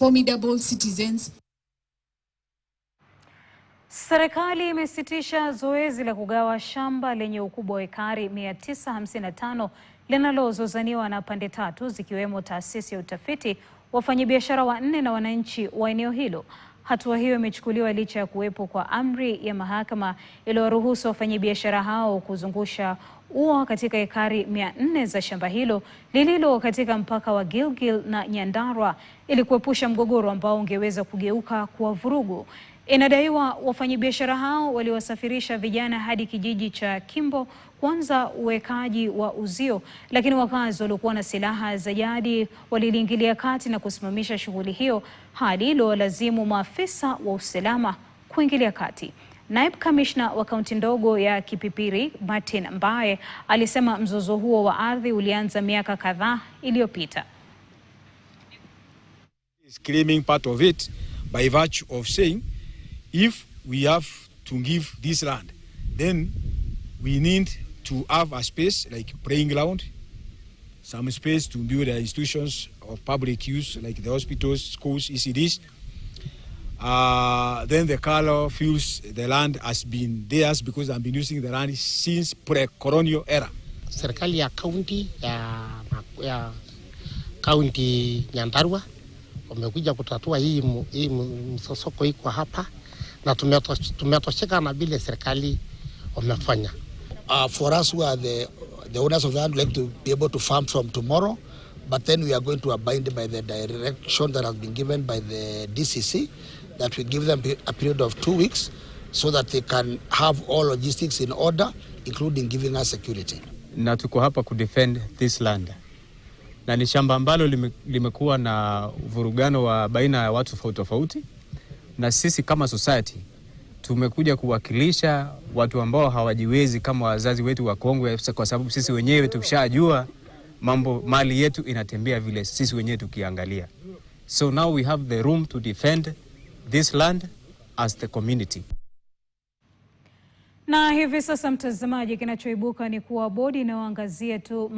formidable citizens. Serikali imesitisha zoezi la kugawa shamba lenye ukubwa wa ekari 955 linalozozaniwa na pande tatu zikiwemo taasisi ya utafiti, wafanyabiashara wanne na wananchi wa eneo hilo. Hatua hiyo imechukuliwa licha ya kuwepo kwa amri ya mahakama iliyowaruhusu wafanyabiashara hao kuzungusha ua katika ekari 400 za shamba hilo lililo katika mpaka wa Gilgil na Nyandarua ili kuepusha mgogoro ambao ungeweza kugeuka kuwa vurugu. Inadaiwa wafanyabiashara hao waliwasafirisha vijana hadi kijiji cha Kimbo kuanza uwekaji wa uzio, lakini wakazi waliokuwa na silaha za jadi waliingilia kati na kusimamisha shughuli hiyo, hadi iliyolazimu maafisa wa usalama kuingilia kati. Naibu Kamishna wa kaunti ndogo ya Kipipiri, Martin Mbae, alisema mzozo huo wa ardhi ulianza miaka kadhaa iliyopita. Claiming part of it by virtue of saying, if we have to give this land, then we need to have a space like praying ground, some space to build the institutions of public use like the hospitals, schools, ECDs. Then the Carlo feels the land has been theirs because I've been using the land since pre-colonial era. Serikali ya kaunti Nyandarua wamekuja kutatua hii msosoko iko hapa, na tumetosheka na vile serikali wamefanya. For us who are the owners of the land, like to be able to farm from tomorrow, but then we are going to abide by the direction that has been given by the DCC, that we give them a period of 2 weeks so that they can have all logistics in order, including giving us security. Na tuko hapa ku defend this land. Na ni shamba ambalo limekuwa na vurugano wa baina ya watu tofauti, na sisi kama society tumekuja kuwakilisha watu ambao hawajiwezi kama wazazi wetu wa Kongwe, kwa sababu sisi wenyewe tukishajua mambo, mali yetu inatembea vile sisi wenyewe tukiangalia. So now we have the room to defend this land as the community. Na hivi sasa, mtazamaji, kinachoibuka ni kuwa bodi inayoangazia tu